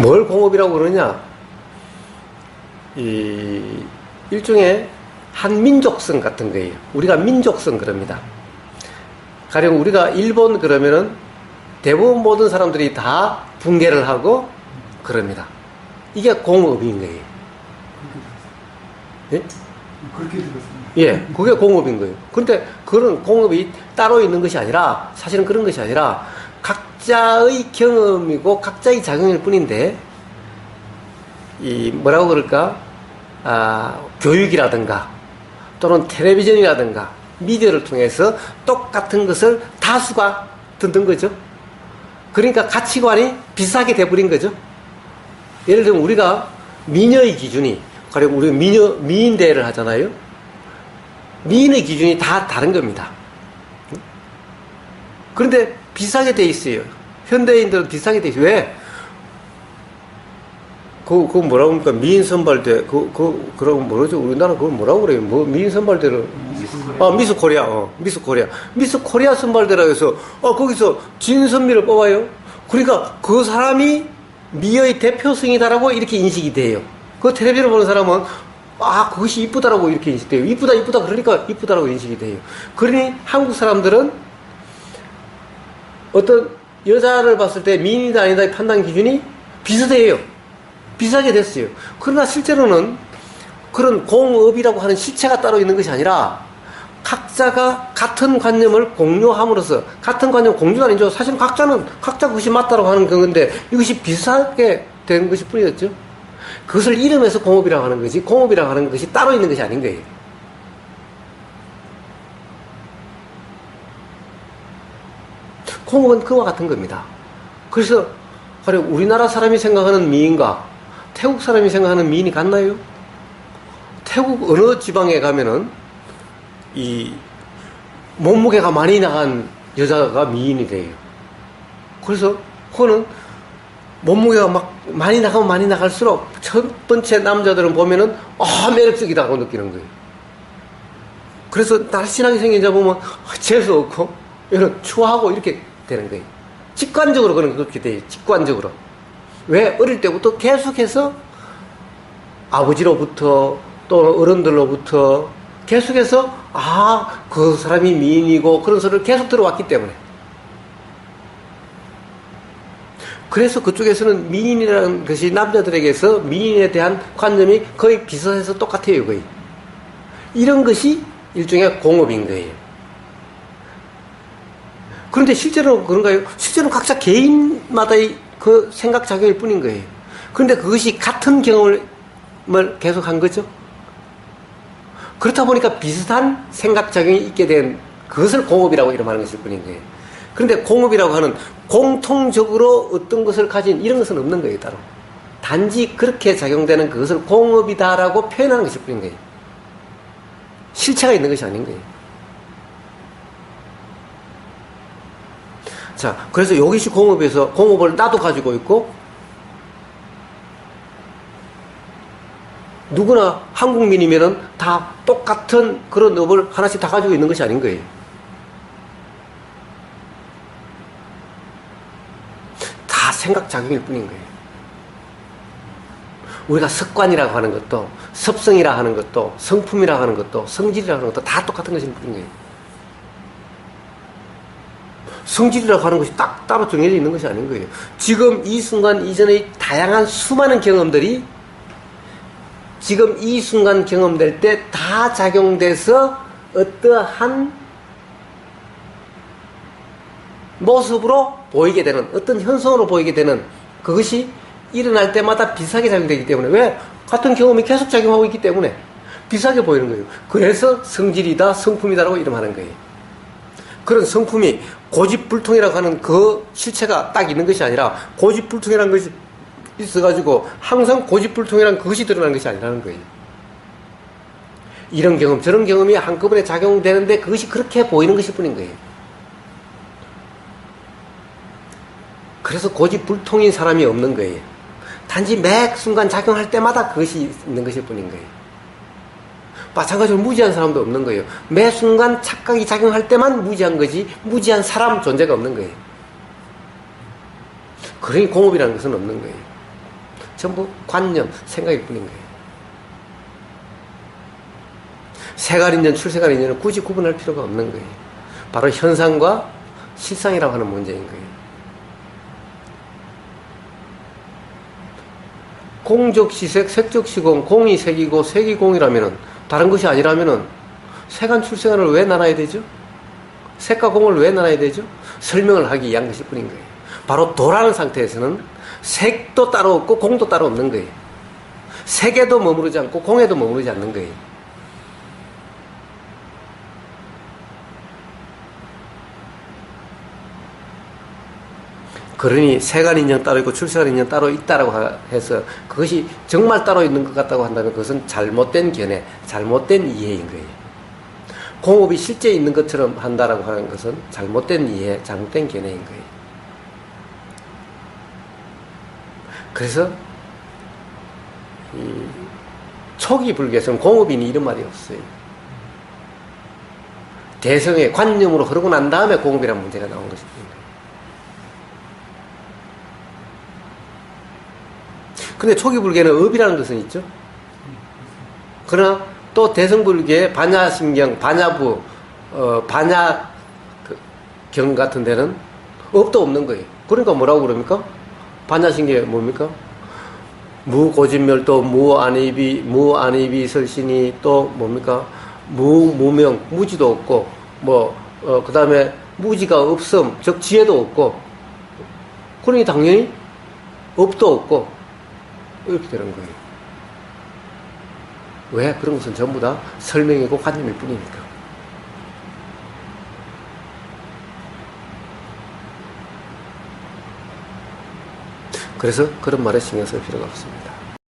뭘 공업이라고 그러냐? 일종의 한민족성 같은 거예요. 우리가 민족성 그럽니다. 가령 우리가 일본 그러면은 대부분 모든 사람들이 다 붕괴를 하고 그럽니다. 이게 공업인 거예요. 예? 그렇게 들었습니다. 예, 그게 공업인 거예요. 그런데 그런 공업이 따로 있는 것이 아니라, 사실은 그런 것이 아니라 각자의 경험이고 각자의 작용일 뿐인데, 뭐라고 그럴까? 교육이라든가 또는 텔레비전이라든가 미디어를 통해서 똑같은 것을 다수가 듣는 거죠. 그러니까 가치관이 비슷하게 돼버린 거죠. 예를 들면 우리가 미녀의 기준이, 가령 우리가 미인대회를 하잖아요. 미인의 기준이 다 다른 겁니다. 그런데 비슷하게 돼 있어요. 현대인들은 비슷하게 돼 있어요. 왜? 그거 뭐라고 합니까? 미인 선발대, 그러면 뭐라죠? 우리나라 그걸 뭐라고 그래요? 미인 선발대를. 미스 코리아. 미스 코리아. 미스 코리아 선발대라고 해서, 거기서 진선미를 뽑아요. 그러니까 그 사람이 미의 대표성이다라고 이렇게 인식이 돼요. 그 텔레비전을 보는 사람은, 그것이 이쁘다라고 이렇게 인식돼요. 이쁘다, 그러니까 이쁘다라고 인식이 돼요. 그러니 한국 사람들은 어떤 여자를 봤을 때 미인이다 아니다의 판단 기준이 비슷해요. 비슷하게 됐어요. 그러나 실제로는 그런 공업이라고 하는 실체가 따로 있는 것이 아니라 각자가 같은 관념을 공유함으로써, 같은 관념 공유가 아니죠. 사실은 각자 그것이 맞다라고 하는 건데 이것이 비슷하게 된 것이 뿐이었죠. 그것을 이름해서 공업이라고 하는 것이, 공업이라고 하는 것이 따로 있는 것이 아닌 거예요. 공업은 그와 같은 겁니다. 그래서 우리나라 사람이 생각하는 미인과 태국 사람이 생각하는 미인이 같나요? 태국 어느 지방에 가면은 이 몸무게가 많이 나간 여자가 미인이 돼요. 그래서 그거는 몸무게가 막 많이 나가면 많이 나갈수록 첫 번째 남자들은 보면은 매력적이다고 느끼는 거예요. 그래서 날씬하게 생긴 여자 보면 재수 없고 이런 추하고 이렇게 되는 거예요. 직관적으로 그렇게 돼요. 직관적으로. 왜? 어릴 때부터 계속해서 아버지로부터 또 어른들로부터 계속해서 그 사람이 미인이고 그런 소리를 계속 들어왔기 때문에. 그래서 그쪽에서는 미인이라는 것이 남자들에게서 미인에 대한 관념이 거의 비슷해서 똑같아요. 거의. 이런 것이 일종의 공업인 거예요. 그런데 실제로 그런가요? 실제로 각자 개인마다의 그 생각작용일 뿐인 거예요. 그런데 그것이 같은 경험을 계속한 거죠. 그렇다 보니까 비슷한 생각작용이 있게 된 그것을 공업이라고 이름하는 것일 뿐인 거예요. 그런데 공업이라고 하는 공통적으로 어떤 것을 가진 이런 것은 없는 거예요. 따로. 단지 그렇게 작용되는 그것을 공업이다라고 표현하는 것일 뿐인 거예요. 실체가 있는 것이 아닌 거예요. 자, 그래서 이것이 공업에서 공업을 나도 가지고 있고 누구나 한국민이면은 다 똑같은 그런 업을 하나씩 다 가지고 있는 것이 아닌 거예요. 다 생각작용일 뿐인 거예요. 우리가 습관이라고 하는 것도, 습성이라 하는 것도, 성품이라 하는 것도, 성질이라 하는 것도 다 똑같은 것일 뿐인 거예요. 성질이라고 하는 것이 딱 따로 정해져 있는 것이 아닌 거예요. 지금 이 순간 이전의 다양한 수많은 경험들이 지금 이 순간 경험될 때 다 작용돼서 어떠한 모습으로 보이게 되는, 어떤 현상으로 보이게 되는 그것이 일어날 때마다 비슷하게 작용되기 때문에, 왜? 같은 경험이 계속 작용하고 있기 때문에 비슷하게 보이는 거예요. 그래서 성질이다, 성품이다라고 이름하는 거예요. 그런 성품이 고집불통이라고 하는 그 실체가 딱 있는 것이 아니라 고집불통이라는 것이 있어가지고 항상 고집불통이라는 그것이 드러나는 것이 아니라는 거예요. 이런 경험, 저런 경험이 한꺼번에 작용되는데 그것이 그렇게 보이는 것일 뿐인 거예요. 그래서 고집불통인 사람이 없는 거예요. 단지 매 순간 작용할 때마다 그것이 있는 것일 뿐인 거예요. 마찬가지로 무지한 사람도 없는 거예요. 매 순간 착각이 작용할 때만 무지한 거지 무지한 사람 존재가 없는 거예요. 그러니 공업이라는 것은 없는 거예요. 전부 관념, 생각일 뿐인 거예요. 세간인연, 출세간인연은 굳이 구분할 필요가 없는 거예요. 바로 현상과 실상이라고 하는 문제인 거예요. 공적시색, 색적시공, 공이 색이고 색이 공이라면은, 다른 것이 아니라면은 세간, 출세간을 왜 나눠야 되죠? 색과 공을 왜 나눠야 되죠? 설명을 하기 위한 것일 뿐인 거예요. 바로 도라는 상태에서는 색도 따로 없고 공도 따로 없는 거예요. 색에도 머무르지 않고 공에도 머무르지 않는 거예요. 그러니 세간인연 따로 있고 출세간인연 따로 있다라고 해서 그것이 정말 따로 있는 것 같다고 한다면 그것은 잘못된 견해, 잘못된 이해인 거예요. 공업이 실제 있는 것처럼 한다라고 하는 것은 잘못된 이해, 잘못된 견해인 거예요. 그래서 이 초기 불교에서는 공업이니 이런 말이 없어요. 대성의 관념으로 흐르고 난 다음에 공업이라는 문제가 나온 것입니다. 근데 초기 불교에는 업이라는 것은 있죠. 그러나 또 대성불교의 반야심경, 반야부, 반야경 같은 데는 업도 없는 거예요. 그러니까 뭐라고 그럽니까? 반야심경이 뭡니까? 무고진멸도, 무안이비 설신이 또 뭡니까? 무명, 무지도 없고, 그 다음에 무지가 없음, 즉 지혜도 없고, 그러니 당연히 업도 없고, 이렇게 되는 거예요. 왜? 그런 것은 전부 다 설명이고 관념일 뿐이니까. 그래서 그런 말에 신경 쓸 필요가 없습니다.